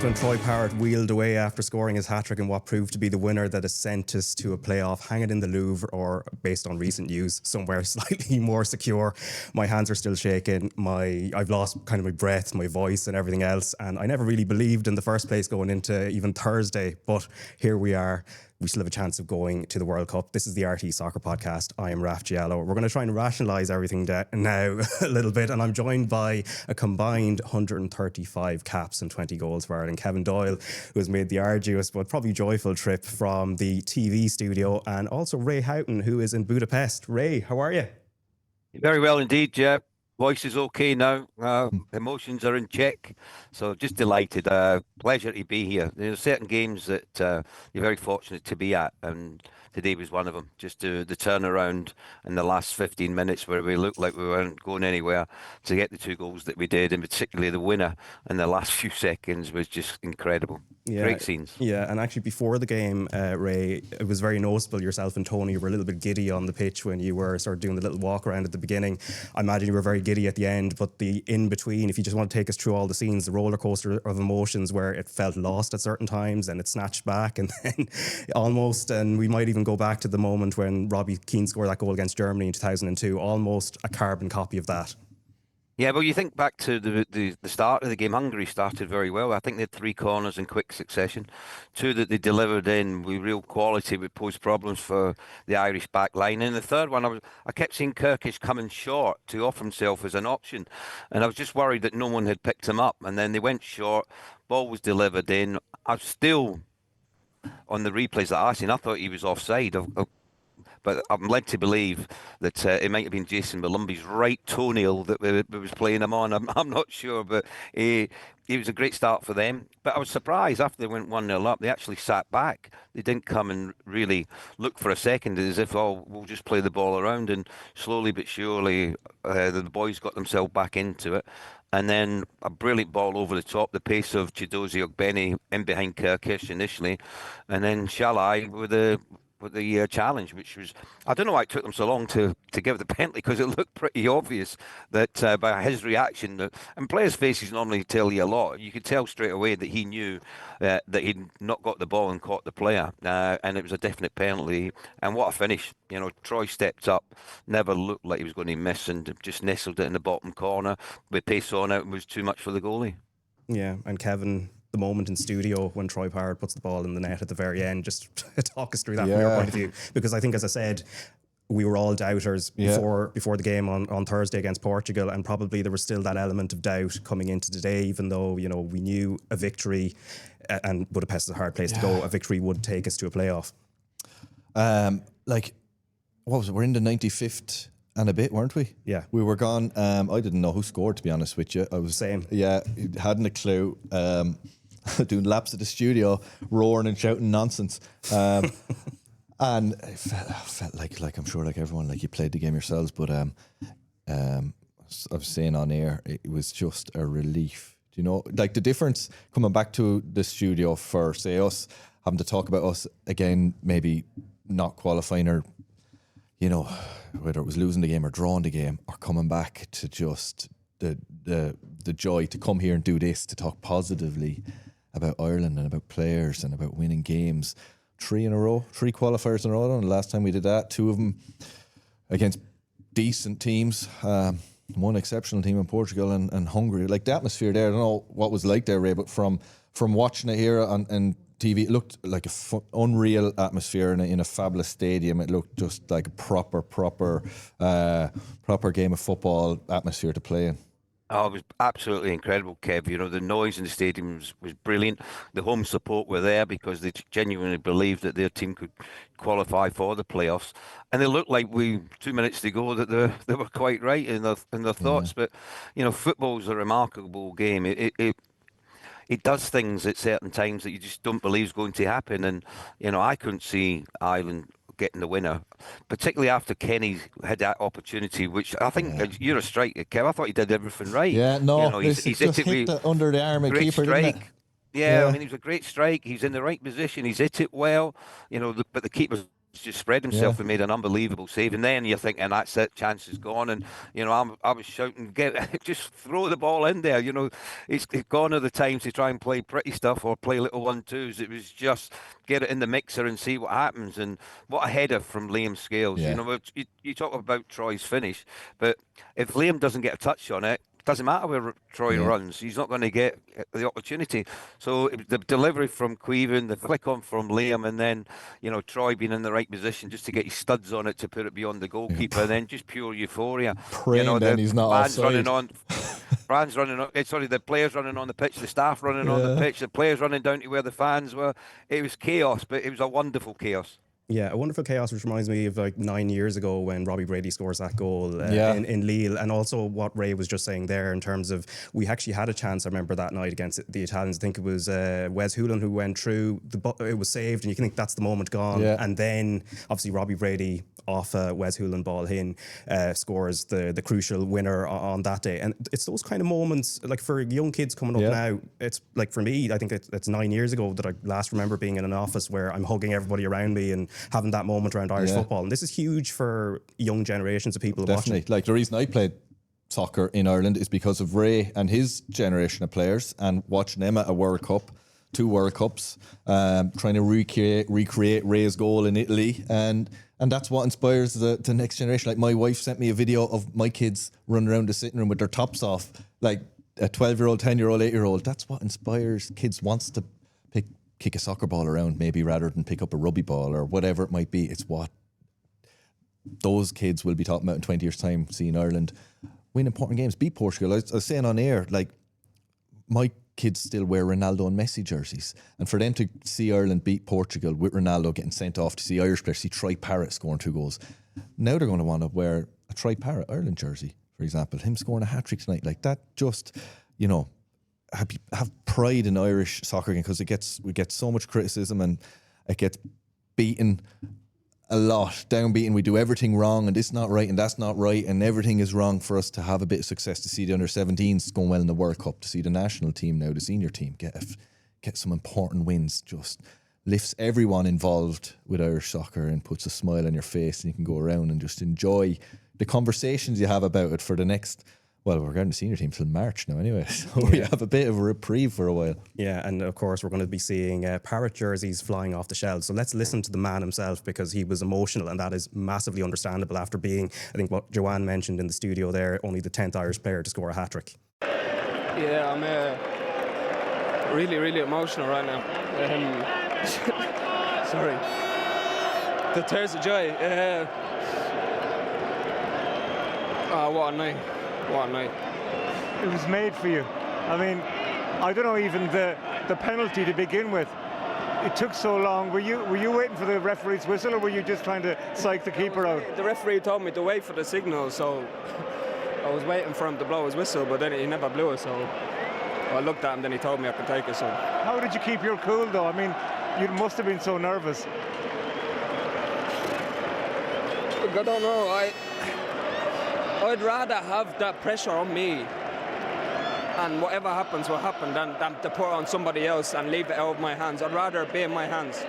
when Troy Parrott wheeled away after scoring his hat-trick in what proved to be the winner that has sent us to a playoff, hang it in the Louvre, or based on recent news, somewhere slightly more secure. My hands are still shaking. I've lost kind of my breath, my voice and everything else. And I never really believed in the first place going into even Thursday. But here we are. We still have a chance of going to the World Cup. This is the RTÉ Soccer Podcast. I am Raf Diallo. We're going to try and rationalise everything now a little bit. And I'm joined by a combined 135 caps and 20 goals for Ireland. Kevin Doyle, who has made the arduous but probably joyful trip from the TV studio. And also Ray Houghton, who is in Budapest. Ray, how are you? Very well indeed, yeah. Voice is okay now. Emotions are in check. So just delighted. Pleasure to be here. There's certain games that you're very fortunate to be at, and today was one of them. Just the turnaround in the last 15 minutes where we looked like we weren't going anywhere, to get the two goals that we did, and particularly the winner in the last few seconds was just incredible. Yeah, great scenes. Yeah, and actually before the game, Ray, it was very noticeable yourself and Tony were a little bit giddy on the pitch when you were sort of doing the little walk around at the beginning. I imagine you were very giddy at the end, but the in-between, if you just want to take us through all the scenes, the roller coaster of emotions where it felt lost at certain times and it snatched back and then almost, and we might even go back to the moment when Robbie Keane scored that goal against Germany in 2002, almost a carbon copy of that. Yeah, well, you think back to the start of the game. Hungary started very well. I think they had 3 corners in quick succession. 2 that they delivered in with real quality would pose problems for the Irish back line. And the third one, I kept seeing Kirkish coming short to offer himself as an option. And I was just worried that no one had picked him up. And then they went short. Ball was delivered in. I was still, on the replays that I seen, I thought he was offside. But I'm led to believe that it might have been Jason Malumbi's right toenail that was playing him on. I'm not sure, but it was a great start for them. But I was surprised after they went 1-0 up, they actually sat back. They didn't come and really look for a second as if, we'll just play the ball around. And slowly but surely, the boys got themselves back into it. And then a brilliant ball over the top, the pace of Chidozie Ogbene in behind Kirkish initially. And then Shalai with the challenge, which was, I don't know why it took them so long to give the penalty, because it looked pretty obvious that by his reaction, and players' faces normally tell you a lot. You could tell straight away that he knew that he'd not got the ball and caught the player, and it was a definite penalty. And what a finish. Troy stepped up, never looked like he was going to miss, and just nestled it in the bottom corner with pace on it. It was too much for the goalie. Yeah, and Kevin, the moment in studio when Troy Parrott puts the ball in the net at the very end, just talk us through that from your point of view, because I think, as I said, we were all doubters before the game on Thursday against Portugal, and probably there was still that element of doubt coming into today, even though we knew a victory, and Budapest is a hard place to go, a victory would take us to a playoff. What was it? We're in the 95th and a bit, weren't we? Yeah. We were gone. I didn't know who scored, to be honest with you. I was same. Yeah, hadn't a clue. Doing laps at the studio, roaring and shouting nonsense. And it felt like I'm sure, like everyone, like you played the game yourselves, but I was saying on air, it was just a relief. Like the difference coming back to the studio for, say, us having to talk about us again, maybe not qualifying, or whether it was losing the game or drawing the game, or coming back to just the joy to come here and do this, to talk positively about Ireland and about players and about winning games. 3 qualifiers in a row. And the last time we did that, 2 of them against decent teams, one exceptional team in Portugal and Hungary. Like the atmosphere there, I don't know what it was like there, Ray, but from watching it here on TV, it looked like a unreal atmosphere in a fabulous stadium. It looked just like a proper game of football atmosphere to play in. Oh, it was absolutely incredible, Kev. The noise in the stadium was brilliant. The home support were there because they genuinely believed that their team could qualify for the playoffs. And it looked like 2 minutes to go that they were quite right in their thoughts. But, football's a remarkable game. It does things at certain times that you just don't believe is going to happen. And, I couldn't see Ireland getting the winner, particularly after Kenny had that opportunity, which I think you're a striker, Kev. I thought he did everything right. Yeah, no, he's just hit under the arm of the keeper, didn't it? Yeah, I mean, it was a great strike. He's in the right position. He's hit it well, but the keeper's just spread himself and made an unbelievable save. And then you're thinking, that's it, chance is gone. And, you know, I was shouting, just throw the ball in there. You know, it's gone are the times to try and play pretty stuff or play little 1-2s. It was just get it in the mixer and see what happens. And what a header from Liam Scales. Yeah. You know, you talk about Troy's finish, but if Liam doesn't get a touch on it, doesn't matter where Troy runs, he's not going to get the opportunity. So the delivery from Queven, the flick on from Liam, and then, you know, Troy being in the right position just to get his studs on it to put it beyond the goalkeeper, and then just pure euphoria. Praying you know, then he's not fans offside. running on. Fans running on, sorry, the players running on the pitch, the staff running on the pitch, the players running down to where the fans were. It was chaos, but it was a wonderful chaos. Yeah, a wonderful chaos, which reminds me of like 9 years ago when Robbie Brady scores that goal in Lille. And also what Ray was just saying there in terms of we actually had a chance, I remember that night against the Italians. I think it was Wes Houghton who went through, it was saved, and you can think that's the moment gone. Yeah. And then obviously Robbie Brady off a Wes Houghton ball in scores the crucial winner on that day. And it's those kind of moments, like for young kids coming up now, it's like for me, I think it's 9 years ago that I last remember being in an office where I'm hugging everybody around me and having that moment around Irish football. And this is huge for young generations of people Definitely. watching. Like the reason I played soccer in Ireland is because of Ray and his generation of players, and watching them at a World Cup, 2 World Cups, trying to recreate Ray's goal in Italy, and that's what inspires the next generation. Like my wife sent me a video of my kids running around the sitting room with their tops off, like a 12-year-old, 10-year-old, 8-year-old. That's what inspires kids, wants to kick a soccer ball around maybe rather than pick up a rugby ball or whatever it might be. It's what those kids will be talking about in 20 years' time, seeing Ireland win important games, beat Portugal. I was saying on air, like, my kids still wear Ronaldo and Messi jerseys, and for them to see Ireland beat Portugal with Ronaldo getting sent off, to see Irish players, see Troy Parrott scoring 2 goals, now they're going to want to wear a Troy Parrott Ireland jersey, for example, him scoring a hat-trick tonight. Like that, just, you know, have pride in Irish soccer again, because we get so much criticism and it gets beaten a lot, downbeaten. We do everything wrong and this not right and that's not right and everything is wrong for us to have a bit of success, to see the under-17s going well in the World Cup, to see the national team now, the senior team, get some important wins. Just lifts everyone involved with Irish soccer and puts a smile on your face, and you can go around and just enjoy the conversations you have about it for the next... Well, we're getting the senior team till March now anyway, so we have a bit of a reprieve for a while. Yeah, and of course we're going to be seeing Parrott jerseys flying off the shelves. So let's listen to the man himself, because he was emotional, and that is massively understandable after being, I think what Joanne mentioned in the studio there, only the 10th Irish player to score a hat-trick. Yeah, I'm really, really emotional right now. Sorry. The tears of joy. What a night. What a night. It was made for you. I mean, I don't know, even the penalty to begin with. It took so long. Were you waiting for the referee's whistle, or were you just trying to psych the keeper out? The referee told me to wait for the signal, so I was waiting for him to blow his whistle, but then he never blew it, so I looked at him, then he told me I could take it. So how did you keep your cool, though? I mean, you must have been so nervous. I don't know. I'd rather have that pressure on me, and whatever happens will happen, than to put it on somebody else and leave it out of my hands. I'd rather be in my hands.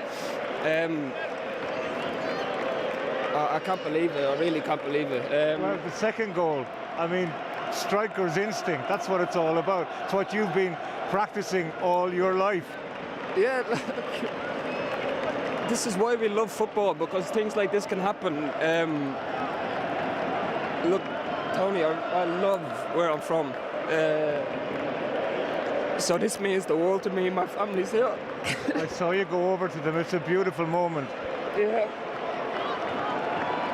I can't believe it. I really can't believe it. Well, the second goal, I mean, striker's instinct. That's what it's all about. It's what you've been practicing all your life. Yeah, this is why we love football, because things like this can happen. Look, Tony, I love where I'm from. So this means the world to me. My family's here. I saw you go over to them. It's a beautiful moment. Yeah.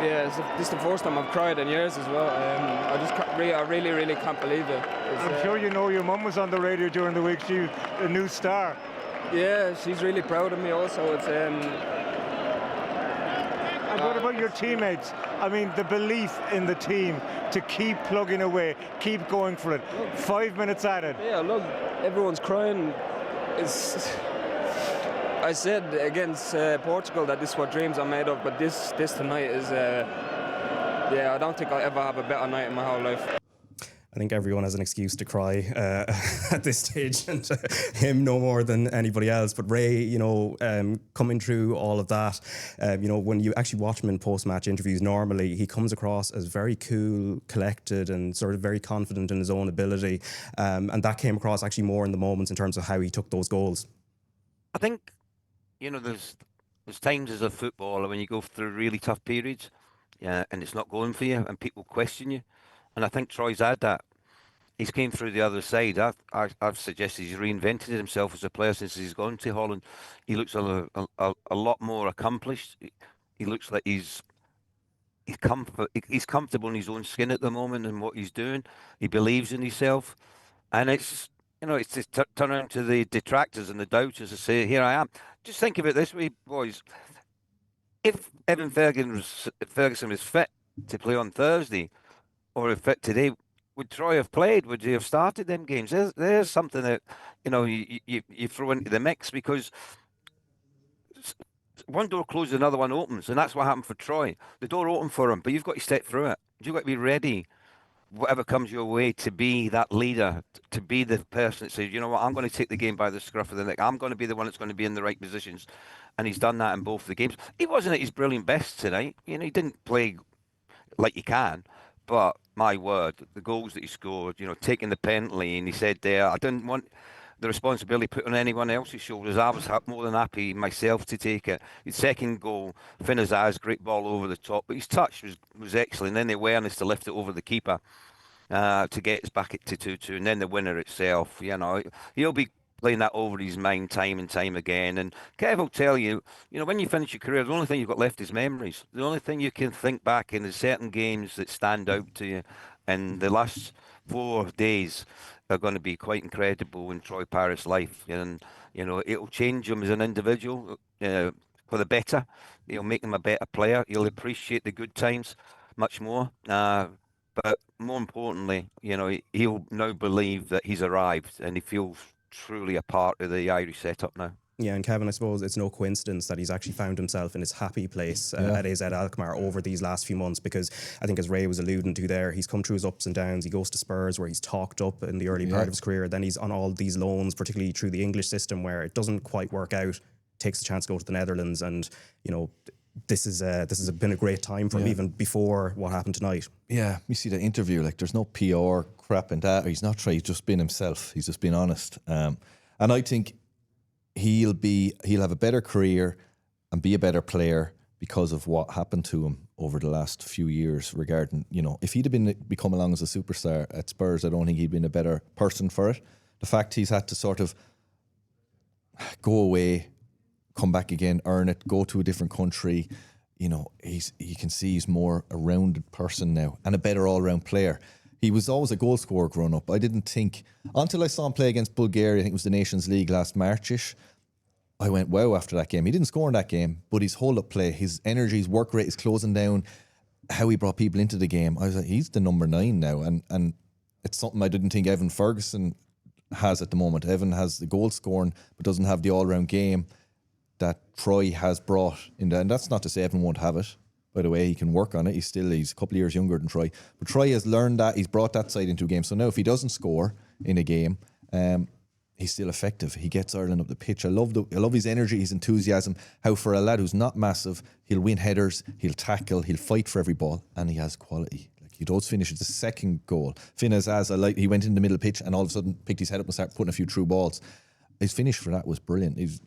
Yeah, this is the first time I've cried in years as well. I really, really can't believe it. I'm sure you know your mum was on the radio during the week. She's a new star. Yeah, she's really proud of me also. It's And what about your teammates? I mean, the belief in the team to keep plugging away, keep going for it. 5 minutes at it. Yeah, look, everyone's crying. I said against Portugal that this is what dreams are made of, but this tonight is, I don't think I'll ever have a better night in my whole life. I think everyone has an excuse to cry at this stage, and him no more than anybody else. But Ray, coming through all of that, when you actually watch him in post-match interviews, normally he comes across as very cool, collected, and sort of very confident in his own ability. And that came across actually more in the moments in terms of how he took those goals. I think, there's times as a footballer when you go through really tough periods, and it's not going for you, and people question you. And I think Troy's had that. He's came through the other side. I've suggested he's reinvented himself as a player since he's gone to Holland. He looks a lot more accomplished. He looks like he's comfortable in his own skin at the moment and what he's doing. He believes in himself, and it's just turn around to the detractors and the doubters and say, "Here I am." Just think of it this way, boys. If Evan Ferguson was fit to play on Thursday, or if fit today, would Troy have played? Would he have started them games? There's something that you throw into the mix, because one door closes, another one opens, and that's what happened for Troy. The door opened for him, but you've got to step through it. You've got to be ready, whatever comes your way, to be that leader, to be the person that says, you know what, I'm going to take the game by the scruff of the neck. I'm going to be the one that's going to be in the right positions. And he's done that in both the games. He wasn't at his brilliant best tonight. He didn't play like he can. But my word, the goals that he scored, taking the penalty, and he said there, I didn't want the responsibility put on anyone else's shoulders. I was more than happy myself to take it. His second goal, Finaz's great ball over the top, but his touch was excellent. And then the awareness to lift it over the keeper to get us back to 2-2, and then the winner itself. He'll be playing that over his mind time and time again. And Kev will tell you, when you finish your career, the only thing you've got left is memories. The only thing you can think back in is certain games that stand out to you. And the last 4 days are going to be quite incredible in Troy Parrott's life. And, it'll change him as an individual for the better. It'll make him a better player. He'll appreciate the good times much more. But more importantly, he'll now believe that he's arrived, and he feels truly a part of the Irish setup now. Yeah, and Kevin, I suppose it's no coincidence that he's actually found himself in his happy place at AZ Alkmaar over these last few months, because I think, as Ray was alluding to there, he's come through his ups and downs. He goes to Spurs, where he's talked up in the early part of his career. Then he's on all these loans, particularly through the English system, where it doesn't quite work out. Takes a chance to go to the Netherlands, and this has been a great time for him, even before what happened tonight. Yeah, you see the interview, like there's no PR crap in that. He's not trying, he's just been himself. He's just been honest. And I think he'll have a better career and be a better player because of what happened to him over the last few years regarding, if he'd have become along as a superstar at Spurs, I don't think he'd been a better person for it. The fact he's had to sort of go away, come back again, earn it, go to a different country. You can see he's more a rounded person now and a better all-round player. He was always a goal scorer growing up. I didn't think, until I saw him play against Bulgaria, I think it was the Nations League last March-ish, I went, wow, after that game. He didn't score in that game, but his hold-up play, his energy, his work rate, his closing down, how he brought people into the game, I was like, he's the number 9 now. And it's something I didn't think Evan Ferguson has at the moment. Evan has the goal scoring, but doesn't have the all-round game that Troy has brought in there. And that's not to say Evan won't have it. By the way, he can work on it. He's a couple of years younger than Troy. But Troy has learned that. He's brought that side into a game. So now if he doesn't score in a game, he's still effective. He gets Ireland up the pitch. I love his energy, his enthusiasm. How for a lad who's not massive, he'll win headers, he'll tackle, he'll fight for every ball, and he has quality. Like, he does finish. It's the second goal. He went in the middle of the pitch and all of a sudden picked his head up and started putting a few through balls. His finish for that was brilliant. His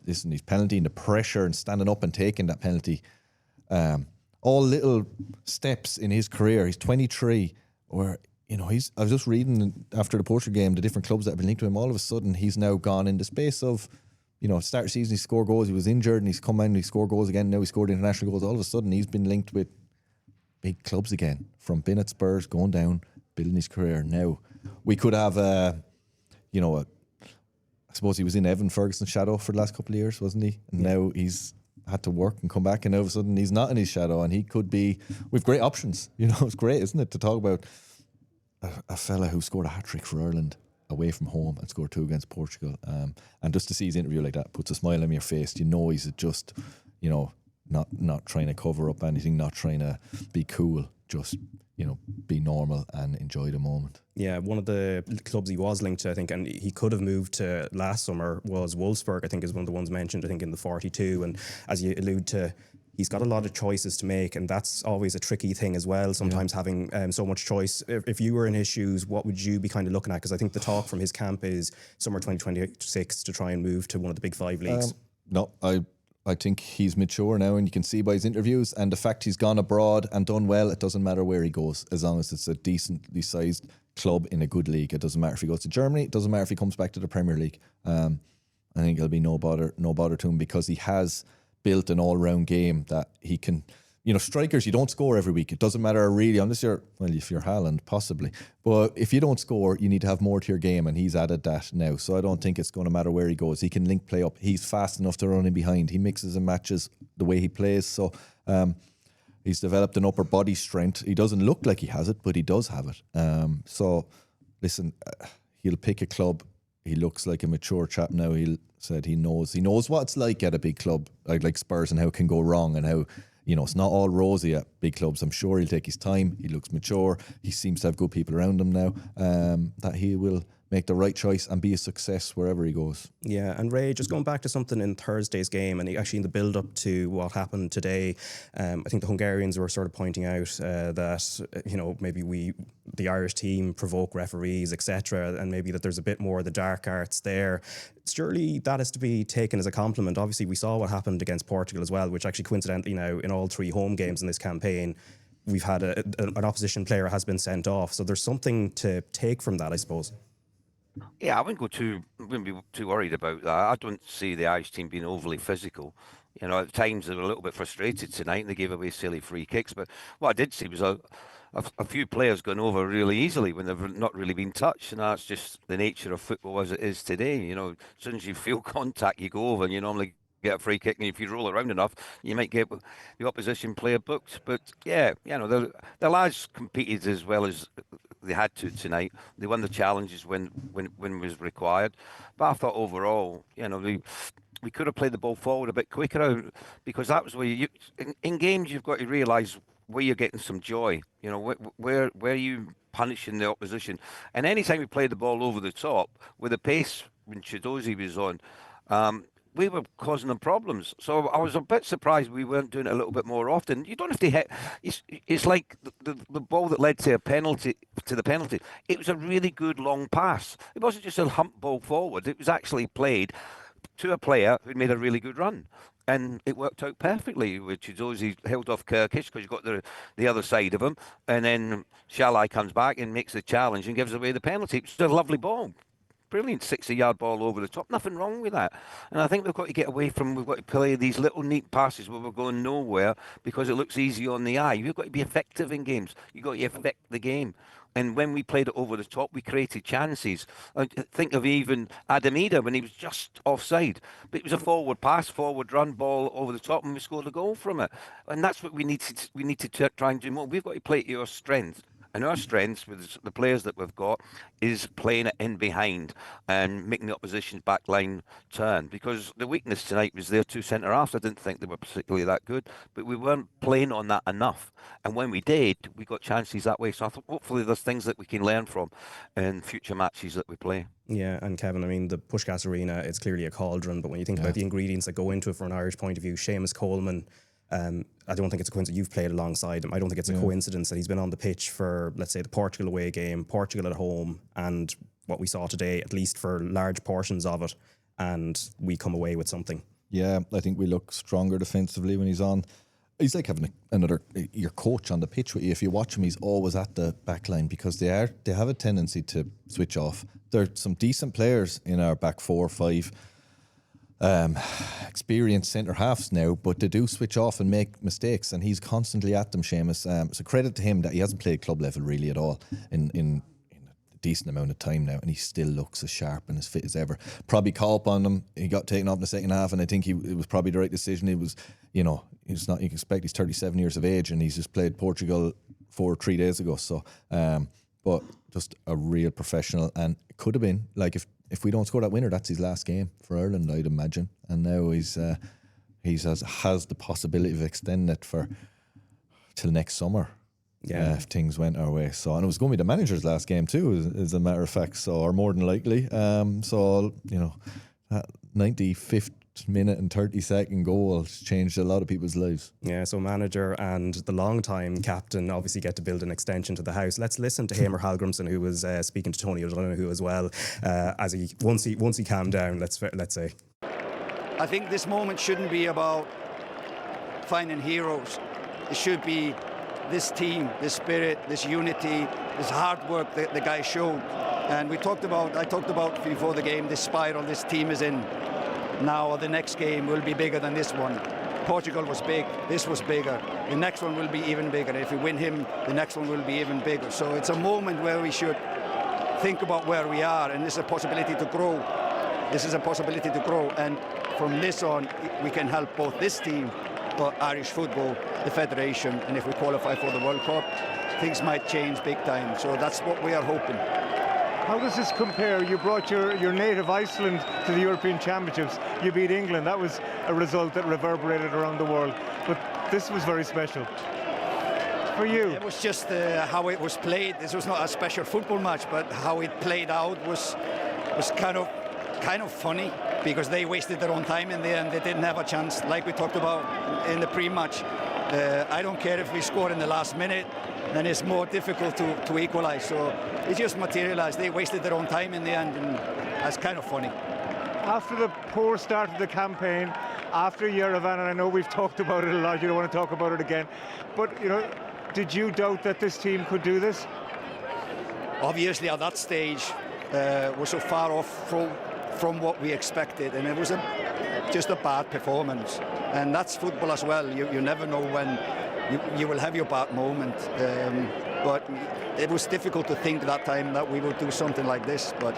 penalty and the pressure and standing up and taking that penalty. All little steps in his career. He's 23, where, I was just reading after the Portugal game, the different clubs that have been linked to him. All of a sudden, he's now gone in the space of, start of season, he scored goals. He was injured and he's come in and he scored goals again. Now he scored international goals. All of a sudden, he's been linked with big clubs again, from being at Spurs, going down, building his career. Now, we could have, I suppose he was in Evan Ferguson's shadow for the last couple of years, wasn't he? And now he's had to work and come back, and all of a sudden he's not in his shadow, and he could be with great options. It's great, isn't it, to talk about a fella who scored a hat-trick for Ireland away from home and scored 2 against Portugal. And just to see his interview like that puts a smile on your face. He's just, not trying to cover up anything, not trying to be cool, just be normal and enjoy the moment. Yeah, one of the clubs he was linked to, I think, and he could have moved to last summer, was Wolfsburg, I think, is one of the ones mentioned, I think, in the 42. And as you allude to, he's got a lot of choices to make, and that's always a tricky thing as well, sometimes having so much choice. If you were in his shoes, what would you be kind of looking at? Because I think the talk from his camp is summer 2026 to try and move to one of the big 5 leagues. No, I think he's mature now, and you can see by his interviews and the fact he's gone abroad and done well. It doesn't matter where he goes, as long as it's a decently sized club in a good league. It doesn't matter if he goes to Germany. It doesn't matter if he comes back to the Premier League. I think it'll be no bother to him, because he has built an all-round game that he can. Strikers, you don't score every week. It doesn't matter really, unless if you're Haaland, possibly. But if you don't score, you need to have more to your game, and he's added that now. So I don't think it's going to matter where he goes. He can link play up. He's fast enough to run in behind. He mixes and matches the way he plays. So he's developed an upper body strength. He doesn't look like he has it, but he does have it. So listen, he'll pick a club. He looks like a mature chap now. He said he knows what it's like at a big club like Spurs, and how it can go wrong, and how it's not all rosy at big clubs. I'm sure he'll take his time. He looks mature. He seems to have good people around him now, that he will make the right choice and be a success wherever he goes. Yeah, and Ray, just going back to something in Thursday's game, and actually in the build-up to what happened today, I think the Hungarians were sort of pointing out that, maybe the Irish team provoke referees, etc., and maybe that there's a bit more of the dark arts there. Surely that is to be taken as a compliment. Obviously, we saw what happened against Portugal as well, which actually coincidentally now in all 3 home games in this campaign, we've had an opposition player has been sent off. So there's something to take from that, I suppose. Yeah, I wouldn't be too worried about that. I don't see the Irish team being overly physical. At times they were a little bit frustrated tonight and they gave away silly free kicks. But what I did see was a few players going over really easily when they've not really been touched, and that's just the nature of football as it is today. As soon as you feel contact, you go over, and you normally get a free kick, and if you roll around enough, you might get the opposition player booked. But yeah, the lads competed as well as they had to tonight. They won the challenges when was required. But I thought overall, we could have played the ball forward a bit quicker, because that was where in games you've got to realise where you're getting some joy. Where you punishing the opposition. And anytime we played the ball over the top with the pace when Chidozie was on, we were causing them problems. So I was a bit surprised we weren't doing it a little bit more often. You don't have to hit. It's like the ball that led to the penalty. It was a really good long pass. It wasn't just a hump ball forward. It was actually played to a player who made a really good run. And it worked out perfectly, with Chidozie held off Kirkish because you've got the other side of him. And then Shalai comes back and makes the challenge and gives away the penalty. It's a lovely ball. Brilliant 60-yard ball over the top. Nothing wrong with that. And I think we've got to get away from, we've got to play these little neat passes where we're going nowhere because it looks easy on the eye. You've got to be effective in games. You've got to affect the game. And when we played it over the top, we created chances. I think of even Adam Ida when he was just offside. But it was a forward pass, forward run, ball over the top, and we scored a goal from it. And that's what we need to try and do more. We've got to play to your strength. And our strengths with the players that we've got is playing it in behind and making the opposition's back line turn. Because the weakness tonight was their 2 centre-halves. I didn't think they were particularly that good, but we weren't playing on that enough. And when we did, we got chances that way. So I thought hopefully there's things that we can learn from in future matches that we play. Yeah, and Kevin, I mean, the Puskas Arena, it's clearly a cauldron, but when you think about the ingredients that go into it from an Irish point of view, Seamus Coleman, I don't think it's a coincidence you've played alongside him. I don't think it's a coincidence that he's been on the pitch for, let's say, the Portugal away game, Portugal at home, and what we saw today, at least for large portions of it, and we come away with something. Yeah, I think we look stronger defensively when he's on. He's like having your coach on the pitch with you. If you watch him, he's always at the back line because they have a tendency to switch off. There are some decent players in our back 4 or 5. Experienced centre halves now, but they do switch off and make mistakes, and he's constantly at them, Seamus. So credit to him that he hasn't played club level really at all in a decent amount of time now, and he still looks as sharp and as fit as ever. Probably call up on him. He got taken off in the second half, and I think it was probably the right decision. It was, it's not, you can expect he's 37 years of age, and he's just played Portugal 3 days ago. So, but just a real professional, and it could have been like if we don't score that winner, that's his last game for Ireland, I'd imagine. And now he's has the possibility of extending it for till next summer. Yeah, if things went our way. So, and it was going to be the manager's last game too, as a matter of fact. So, or more than likely. So that 95th minute and 30-second goal changed a lot of people's lives. Yeah, so manager and the long-time captain obviously get to build an extension to the house. Let's listen to Heimir Hallgrimsson, who was speaking to Tony O'Donoghue as well, as once he calmed down. Let's say. I think this moment shouldn't be about finding heroes. It should be this team, this spirit, this unity, this hard work that the guys showed. And I talked about before the game, this spiral this team is in. Now the next game will be bigger than this one. Portugal was big, this was bigger. The next one will be even bigger. If we win him, the next one will be even bigger. So it's a moment where we should think about where we are, and this is a possibility to grow. This is a possibility to grow, and from this on, we can help both this team, Irish football, the federation, and if we qualify for the World Cup, things might change big time. So that's what we are hoping. How does this compare? You brought your native Iceland to the European Championships. You beat England. That was a result that reverberated around the world. But this was very special. For you? It was just how it was played. This was not a special football match, but how it played out was kind of funny, because they wasted their own time in the end. They didn't have a chance, like we talked about in the pre-match. I don't care if we score in the last minute, then it's more difficult to equalize. So it just materialized. They wasted their own time in the end, and that's kind of funny. After the poor start of the campaign, after Yerevan, and I know we've talked about it a lot, you don't want to talk about it again, but did you doubt that this team could do this? Obviously at that stage we're so far off from what we expected, and it was just a bad performance, and that's football as well. You never know when you will have your bad moment, but it was difficult to think that time that we would do something like this. But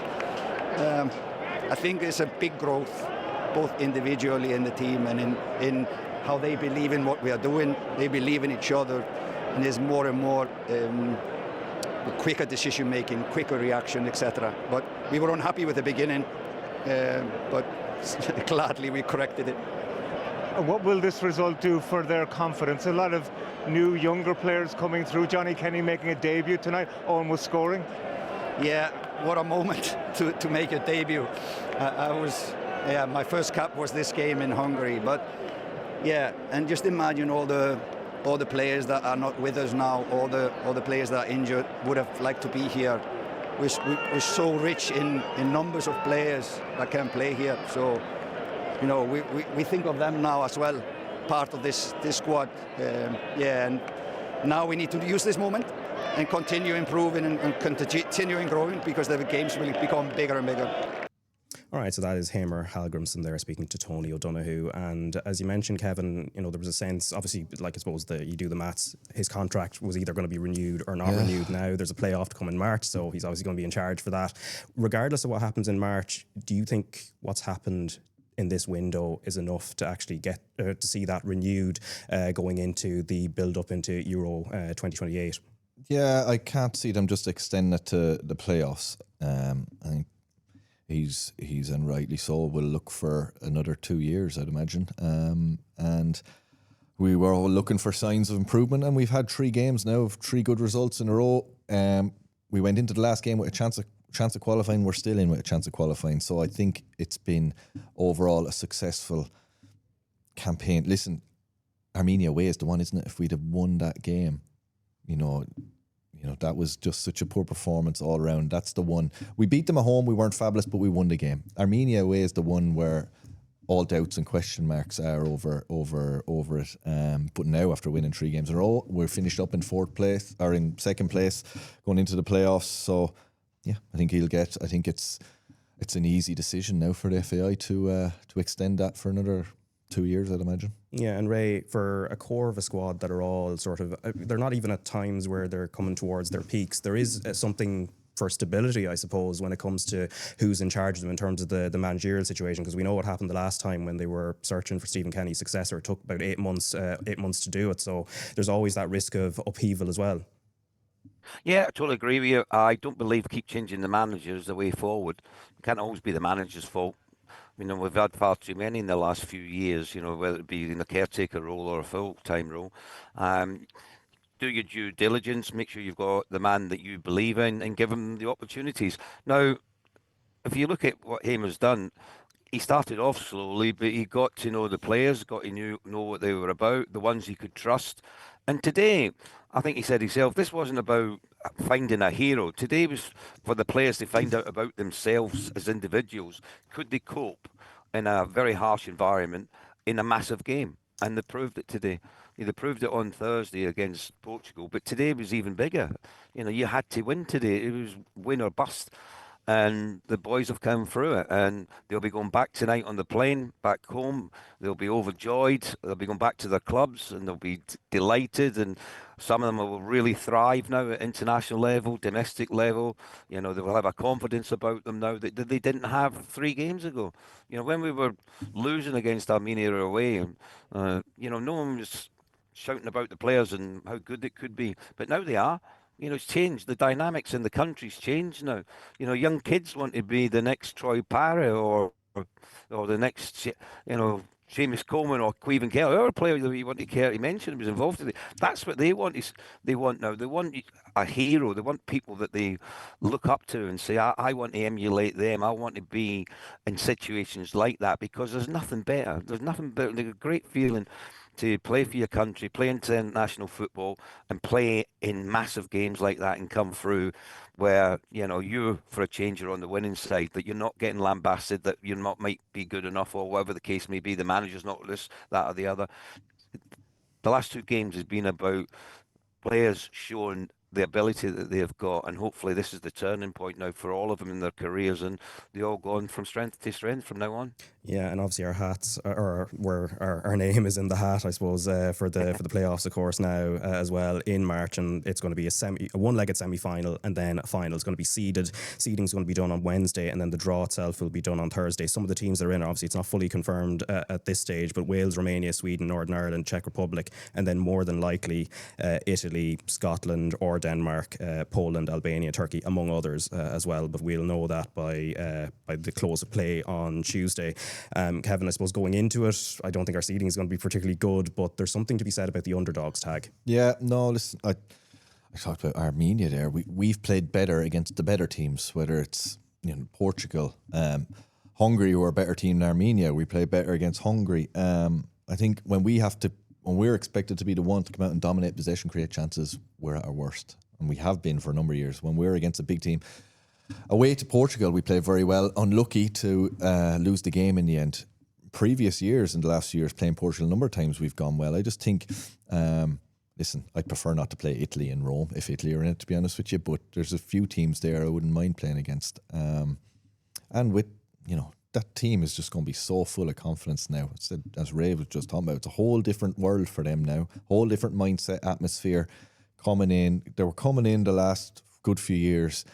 I think it's a big growth, both individually in the team and in how they believe in what we are doing. They believe in each other, and there's more and more quicker decision making, quicker reaction, etc. But we were unhappy with the beginning, but gladly we corrected it. What will this result do for their confidence? A lot of new younger players coming through. Johnny Kenny making a debut tonight, almost scoring. Yeah, what a moment to make a debut. My first cap was this game in Hungary, but yeah, and just imagine all the players that are not with us now, all the players that are injured would have liked to be here. We're so rich in numbers of players that can play here. So, we think of them now as well, part of this squad. And now we need to use this moment and continue improving and continuing growing, because the games will become bigger and bigger. All right, so that is Heimir Hallgrimsson there speaking to Tony O'Donoghue. And as you mentioned, Kevin, there was a sense, obviously, like I suppose you do the maths, his contract was either going to be renewed or not renewed now. There's a playoff to come in March, so he's obviously going to be in charge for that. Regardless of what happens in March, do you think what's happened in this window is enough to actually get to see that renewed going into the build-up into Euro 2028? Yeah, I can't see them just extending it to the playoffs. I think he's and rightly so will look for another 2 years, I'd imagine. And we were all looking for signs of improvement, and we've had 3 games now of 3 good results in a row. We went into the last game with a chance of qualifying. We're still in with a chance of qualifying. So I think it's been overall a successful campaign. Listen, Armenia away is the one, isn't it? If we'd have won that game, that was just such a poor performance all around. That's the one. We beat them at home. We weren't fabulous, but we won the game. Armenia away is the one where all doubts and question marks are over it. But now, after winning 3 games in a row, we're finished up in 4th place or in 2nd place going into the playoffs. So yeah, I think it's an easy decision now for the FAI to extend that for another 2 years, I'd imagine. Yeah, and Ray, for a core of a squad that are all sort of, they're not even at times where they're coming towards their peaks. There is something for stability, I suppose, when it comes to who's in charge of them in terms of the managerial situation, because we know what happened the last time when they were searching for Stephen Kenny's successor. It took about 8 months to do it. So there's always that risk of upheaval as well. Yeah, I totally agree with you. I don't believe keep changing the manager is the way forward. It can't always be the manager's fault. We've had far too many in the last few years, whether it be in a caretaker role or a full-time role. Do your due diligence, make sure you've got the man that you believe in and give him the opportunities. Now, if you look at what Heimir's done, he started off slowly, but he got to know the players, got to know what they were about, the ones he could trust. And today, I think he said himself, this wasn't about finding a hero. Today was for the players to find out about themselves as individuals. Could they cope in a very harsh environment in a massive game? And they proved it today. They proved it on Thursday against Portugal, but today was even bigger. You had to win today. It was win or bust. And the boys have come through it, and they'll be going back tonight on the plane back home. They'll be overjoyed. They'll be going back to their clubs, and they'll be delighted. And some of them will really thrive now at international level, domestic level. They will have a confidence about them now that they didn't have 3 games ago. When we were losing against Armenia away, no one was shouting about the players and how good it could be, but now they are. It's changed. The dynamics in the country's changed now. Young kids want to be the next Troy Parrott or the next, Seamus Coleman or Queven Kelly, or a player that we want to care to mention was involved today. That's what they want. They want now. They want a hero. They want people that they look up to and say, I want to emulate them. I want to be in situations like that, because there's nothing better. There's nothing better. There's a great feeling to play for your country, play international football, and play in massive games like that and come through where, you, for a change, are on the winning side, that you're not getting lambasted, that you might be good enough, or whatever the case may be, the manager's not this, that, or the other. The last 2 games has been about players showing the ability that they have got, and hopefully this is the turning point now for all of them in their careers, and they all going from strength to strength from now on. Yeah, and obviously our hats, or where our name is in the hat, I suppose, for the playoffs, of course, now as well in March, and it's going to be a one-legged semi-final, and then a final. It's going to be seeded. Seeding is going to be done on Wednesday, and then the draw itself will be done on Thursday. Some of the teams that are in, obviously, it's not fully confirmed at this stage, but Wales, Romania, Sweden, Northern Ireland, Czech Republic, and then more than likely Italy, Scotland, or Denmark, Poland, Albania, Turkey, among others as well. But we'll know that by the close of play on Tuesday. Kevin, I suppose going into it, I don't think our seeding is going to be particularly good, but there's something to be said about the underdogs tag. Yeah, no, listen, I talked about Armenia there. We've played better against the better teams, whether it's Portugal, Hungary, who are a better team than Armenia. We play better against Hungary. I think when we're expected to be the one to come out and dominate possession, create chances, we're at our worst, and we have been for a number of years. When we're against a big team, away to Portugal, we played very well. Unlucky to lose the game in the end. Previous years, in the last few years, playing Portugal a number of times, we've gone well. I just think, listen, I'd prefer not to play Italy in Rome if Italy are in it, to be honest with you. But there's a few teams there I wouldn't mind playing against. And with, that team is just going to be so full of confidence now. As Ray was just talking about, it's a whole different world for them now. Whole different mindset, atmosphere coming in. They were coming in the last good few years,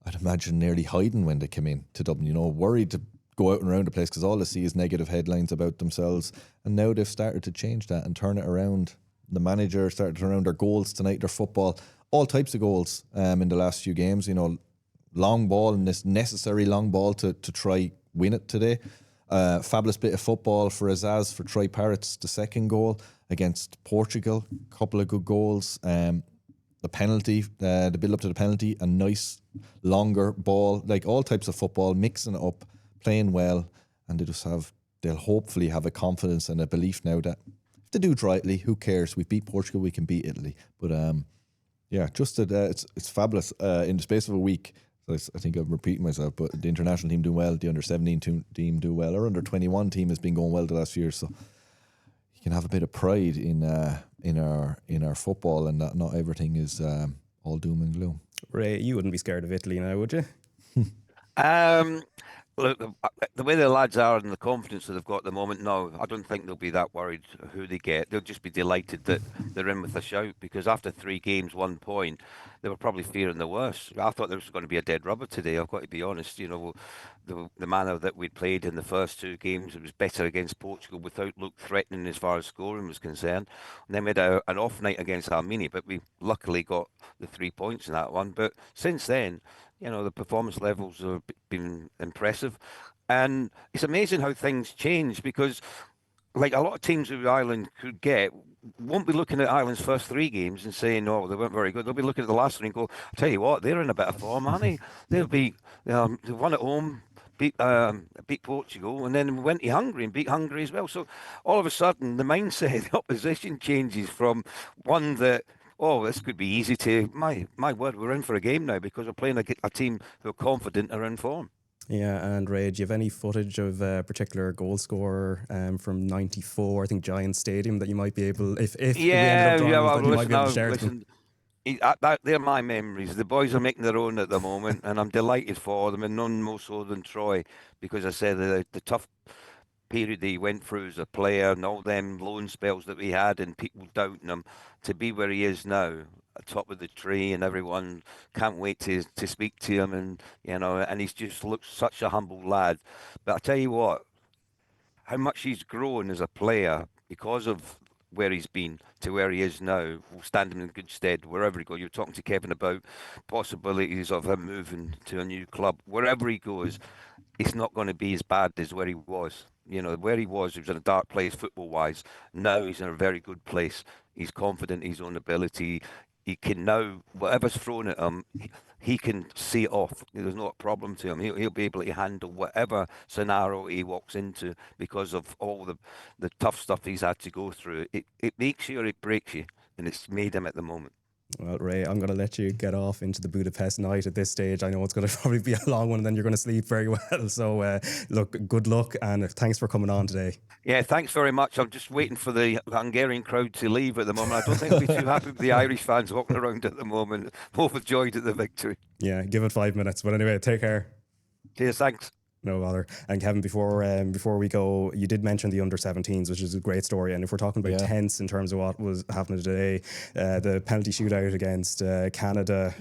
I'd imagine, nearly hiding when they came in to Dublin, worried to go out and around the place because all they see is negative headlines about themselves. And now they've started to change that and turn it around. The manager started to turn around their goals tonight, their football, all types of goals in the last few games. Long ball, and this necessary long ball to try win it today. Fabulous bit of football for Azaz, for Troy Parrott's the second goal against Portugal. Couple of good goals. The penalty, the build up to the penalty, a nice longer ball, like all types of football, mixing it up, playing well, and they'll hopefully have a confidence and a belief now that if they do draw Italy, who cares? We beat Portugal, we can beat Italy. But just that it's fabulous. In the space of a week, I think I'm repeating myself, but the international team doing well, the under-17 team do well, our under-21 team has been going well the last few years, so you can have a bit of pride in our football, and that not everything is all doom and gloom. Ray, you wouldn't be scared of Italy now, would you? Look, the way the lads are and the confidence that they've got at the moment, no, I don't think they'll be that worried who they get. They'll just be delighted that they're in with a shout, because after 3 games, 1 point, they were probably fearing the worst. I thought there was going to be a dead rubber today, I've got to be honest. The manner that we'd played in the first 2 games, it was better against Portugal without look threatening as far as scoring was concerned. And then we had an off night against Armenia, but we luckily got the 3 points in that one. But since then, the performance levels have been impressive. And it's amazing how things change, because like a lot of teams that Ireland could get won't be looking at Ireland's first 3 games and saying, "Oh, they weren't very good." They'll be looking at the last 3 and go, "I'll tell you what, they're in a bit of form, aren't they? They'll be they won at home, beat Portugal, and then went to Hungary and beat Hungary as well." So all of a sudden, the mindset of the opposition changes from one that, "Oh, this could be easy," to my word, we're in for a game now because we're playing a team who are confident are in form. Yeah, and Ray, do you have any footage of a particular goal scorer from '94, I think Giant Stadium, that you might be able, if we ended up drawing, that you might be able to share with them? They're my memories. The boys are making their own at the moment, and I'm delighted for them, and none more so than Troy, because I said the tough period that he went through as a player and all them loan spells that we had and people doubting him, to be where he is now, top of the tree, and everyone can't wait to speak to him, and and he's just looks such a humble lad. But I tell you what, how much he's grown as a player because of where he's been to where he is now will stand him in good stead wherever he goes. You're talking to Kevin about possibilities of him moving to a new club. Wherever he goes, it's not going to be as bad as where he was. Where he was in a dark place football-wise. Now he's in a very good place. He's confident in his own ability. He can now, whatever's thrown at him, he can see it off. There's not a problem to him. He'll be able to handle whatever scenario he walks into because of all the tough stuff he's had to go through. It makes you or it breaks you, and it's made him at the moment. Well, Ray, I'm going to let you get off into the Budapest night at this stage. I know it's going to probably be a long one and then you're going to sleep very well. So, look, good luck and thanks for coming on today. Yeah, thanks very much. I'm just waiting for the Hungarian crowd to leave at the moment. I don't think they'll be too happy with the Irish fans walking around at the moment, overjoyed at the victory. Yeah, give it 5 minutes. But anyway, take care. Cheers, thanks. No bother. And Kevin, before we go, you did mention the under-17s, which is a great story. And if we're talking about tense in terms of what was happening today, the penalty shootout against Canada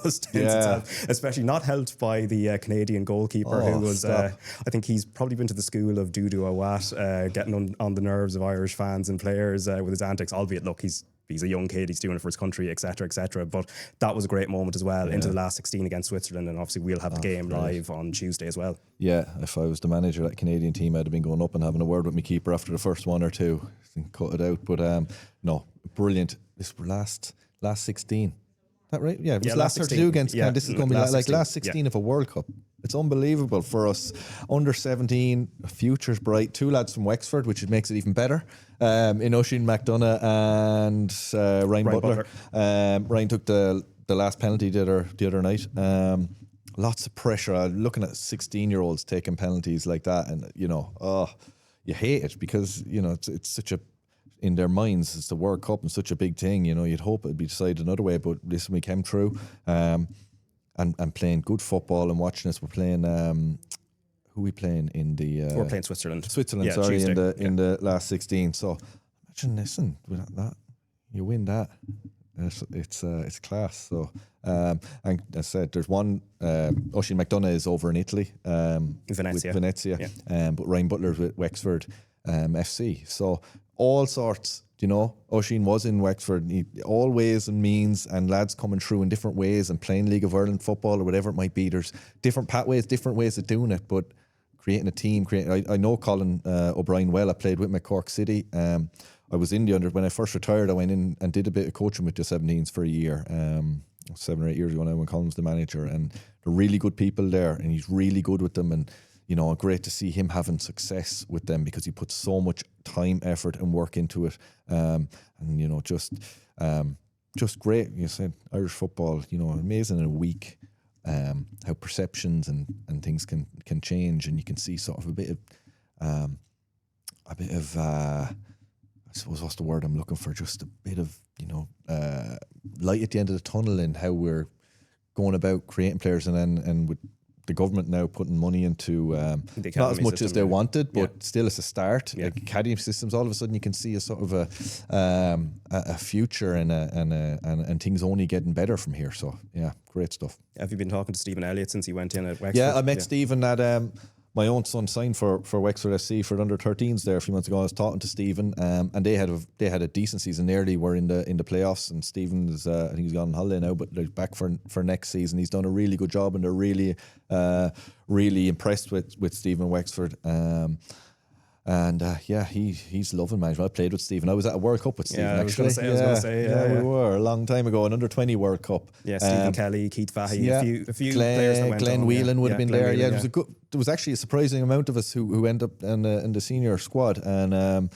was tense itself, especially not helped by the Canadian goalkeeper who was, I think he's probably been to the school of Dudu Awat, getting on the nerves of Irish fans and players with his antics, albeit, look, he's a young kid, he's doing it for his country, etc., etc. But that was a great moment as well into the last 16 against Switzerland, and obviously we'll have the game live on Tuesday as well. Yeah, if I was the manager of that Canadian team, I'd have been going up and having a word with my keeper after the first 1 or 2 and cut it out. But no, brilliant. This was last 16. Is that right? Yeah, it was last 32 against Canada. This is going to be like last 16 of a World Cup. It's unbelievable for us. Under 17, future's bright. 2 lads from Wexford, which makes it even better. In Oisin McDonough and Ryan Butler. Ryan took the last penalty the other night. Lots of pressure. Looking at 16-year-olds taking penalties like that, and you hate it because it's such a, in their minds, it's the World Cup and such a big thing. You'd hope it'd be decided another way, but this we came through. And playing good football and watching us. We're playing who are we playing in the we're playing Switzerland, sorry, Tuesday. in the last 16. So imagine with that you win that. It's class. So and as I said, there's one Oisin McDonough is over in Italy, Venezia. But Ryan Butler's with Wexford FC. So all sorts. Oisin was in Wexford. All ways and means, and lads coming through in different ways and playing League of Ireland football or whatever it might be. There's different pathways, different ways of doing it, but creating a team. I know Colin O'Brien well. I played with him at Cork City. I was in the under when I first retired. I went in and did a bit of coaching with the 17s for a year. 7 or 8 years ago now when Colin was the manager, and they're really good people there, and he's really good with them. And great to see him having success with them because he puts so much time, effort, and work into it. And just great. You said Irish football, amazing in a week. How perceptions and things can change, and you can see sort of a bit of I suppose what's the word I'm looking for? Just a bit of light at the end of the tunnel in how we're going about creating players, and with the government now putting money into not as much as they wanted, but still it's a start. Like academy systems, all of a sudden you can see a sort of a future and things only getting better from here. So great stuff. Have you been talking to Stephen Elliott since he went in at Wexford? Yeah, I met Stephen at my own son signed for Wexford SC for the under-13s there a few months ago. I was talking to Stephen, and they had a decent season. Nearly were in the playoffs, and Stephen is I think he's gone on holiday now, but they're back for next season. He's done a really good job, and they're really impressed with Stephen Wexford. He's loving management. I played with Stephen. I was at a World Cup with Stephen. I was going to say, we were a long time ago, an under-20 World Cup. Yeah, Stephen Kelly, Keith Fahey, a few players that went Glenn on. Whelan would have been there. Whelan, There was actually a surprising amount of us who ended up in the senior squad, and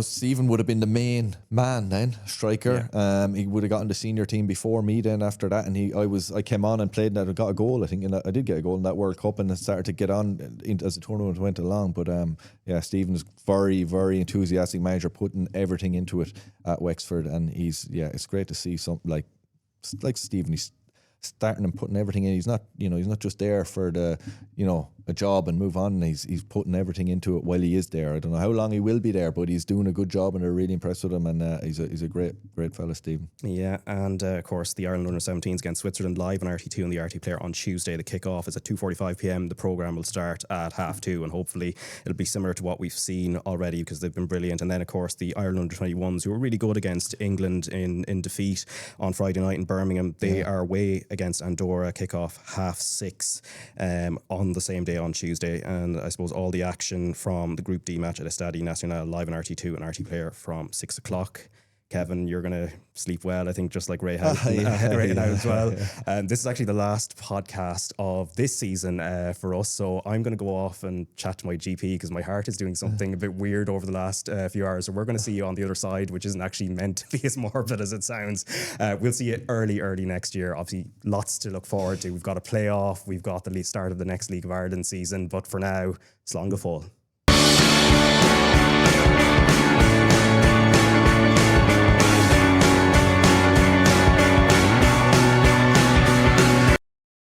Stephen would have been the main man then, striker. Yeah. He would have gotten the senior team before me then after that, and I came on and played and I got a goal. I think I did get a goal in that World Cup, and it started to get on as the tournament went along. But Stephen's very, very enthusiastic manager, putting everything into it at Wexford, and it's great to see something like Stephen. He's starting and putting everything in. He's not just there for a job and move on. He's putting everything into it while he is there. I don't know how long he will be there, but he's doing a good job, and they're really impressed with him. And he's a great fella, Stephen. Yeah, and of course the Ireland under-17s against Switzerland live on RT2 and the RT Player on Tuesday. The kick-off is at 2:45 p.m. The programme will start at 2:30, and hopefully it'll be similar to what we've seen already, because they've been brilliant. And then of course the Ireland under-21s, who were really good against England in defeat on Friday night in Birmingham. They are away against Andorra, kick-off 6:30 on the same day on Tuesday. And I suppose all the action from the Group D match at Estadio Nacional live on RT2 and RT Player from 6 o'clock. Kevin, you're going to sleep well, I think, just like Ray Houghton as well. This is actually the last podcast of this season for us, so I'm going to go off and chat to my GP because my heart is doing something a bit weird over the last few hours. So we're going to see you on the other side, which isn't actually meant to be as morbid as it sounds. We'll see you early next year. Obviously, lots to look forward to. We've got a playoff. We've got the start of the next League of Ireland season. But for now, slán go fóill.